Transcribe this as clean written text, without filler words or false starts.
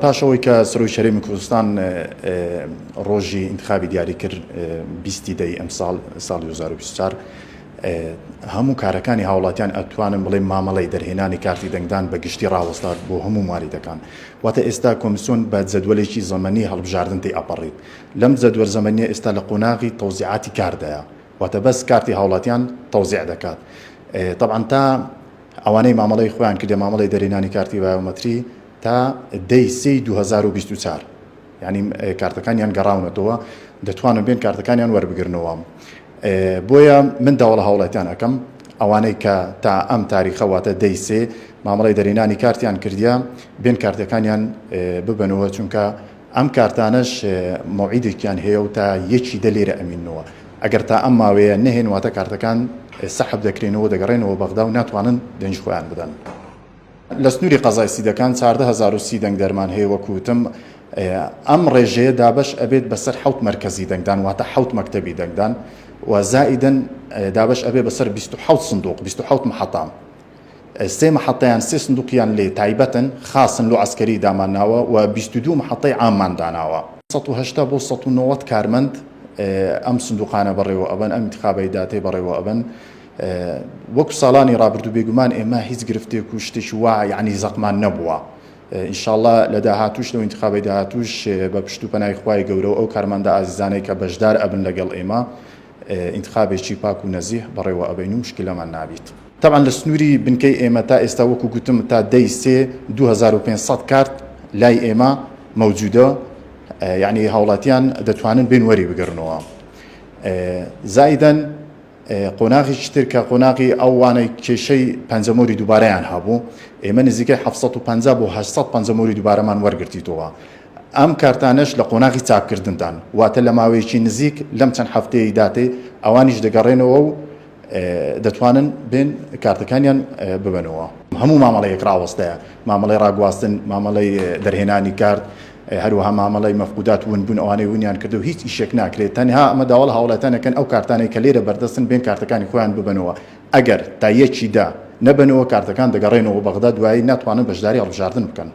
پاشەوەی کە سەرۆی شەرێمی کوردستان ڕۆژی انتخابی دیاری کرد 20 دەی ئەم ساڵی 2024 هەموو کارەکانی هاوڵاتیان ئەتوانن بڵێ مامەڵەی دەرهێنانی کارتی دەنگدان بە گشتی ڕاوەستات بۆ هەموو مواریدەکان. واتە ئێستا کۆمیسیۆن بە جەدوەلێکی زەمەنی هەڵبژاردن تێی ئەپەڕێت. لەم جەدوەل زەمەنیە ئێستا لە قۆناغی تەوزیعاتی کاردایە، واتە بەس کارتی هاوڵاتیان تەوزیع دەکات. طبعاً تا ئەوانەی مامەڵەی خۆیان کردێ مامەڵەی دەرهێنانی کارتی بایۆمەتری تا دەی سێی 2024 یعنی کارتەکانیان گەڕاونەتەوە دەتوانن بێن کارتەکانیان وەربگرنەوە. بۆیە من داوڵە هاوڵاتیان ئەەکەم ئەوانەی کە تا ئەم تاریخەواتە دەی سێ مامەڵەی دەرهێنانی کارتیان کردیا بێن کارتەکانیان ببنەوە، چونکە ئەم کارتانەش مەوعیدێکیان هەیە و تا یەکی دە لێرە ئەمینەوە. ئەگەر تا ئەم ماوەیە نەهێنواتە کارتەکان سەحب دەکرێنەوە دەگەڕێنەوە بەغدا و ناتوانن دەنج خۆیان بدەن. لە سنووری قەزای سیدەکان 14,030 دەنگ دەرمان هەیە وەکوتم. ئەم ڕێژەیە دابش ئەبێت بەسەر 7 مرکزی دەنگدان واتە 7 مەکتەبی دەنگدان و زائیدەن دابش ئەبێ بەسەر 27 سندوق 27 محەتام. سێ محەتەیان سێ سندوقیان لێ تایبەتن خاصن لۆ عسکەری دامانناوە و 22 محەتەی عاممان داناوە. 180 بۆ 190 کارمەند ئەم سندوقانە بەڕێوە ئەبن، ئەم انتخابەی داتێ بەڕێوە ئەبن. وەکو ساڵانی ڕابردوو بێگومان ئێمە هیچ گرفتێک و شتێکی وا یعنی زەقمان نەبووە. ئینشاءالله لە داهاتوش لەو انتخابەی داهاتوش بە پشت و پەنای خوای گەورە ئەو کارمەندە ئازیزانەی کە بەشدار ئەبن لەگەڵ ئێمە انتخابێکی پاک و نەزیح بەڕێوە ئەبین و مشکلەمان نابیت. طبعا لە سنووری بنکەی ئێمە تا ئێستا وەکو گوتم تا دەی سێ 2500 کارت لای ئێمە مەوجودە، یعنی هاوڵاتیان دەتوانن بێن وەری بگرنەوە. زائیدەن قۆناغی تر کە قۆناغی ئەوانەی کێشەی پەنجەمۆری دووبارەیان هەبوو، ئێمە نزیکەی 750 بۆ 800 پەنجەمۆری دووبارەمان وەرگرتیتەوە. ئەم کارتانەش لە قۆناغی چاپکردنتان واتە لە ماوەیەکی نزیک لەم چەند هەفتەیە داتێ ئەوانیش دەگەڕێنەوە و دەتوانن بێن کارتەکانیان ببنەوە. هەموو مامەڵەیەک ڕاوەستەیە، مامەڵەی ڕاگواستن، مامەڵەی دەرهێنانی کارت، هەروەها مامەڵەی مەفقودات ونبوون ئەوانەی ونیان کردو هیچ ئیشێک ناکرێت. تەنها ئەمە داوڵە هاوڵاتیانەکەن ئەو کارتانەی کە لێرە بەردەستن بێن کارتەکانی خۆیان ببنەوە. ئەگەر تا یەکی دا نەبنەوە کارتەکان دەگەڕێنەوە بەغدا دوایی ناتوانن بەشداری هەڵبژاردن بکەن.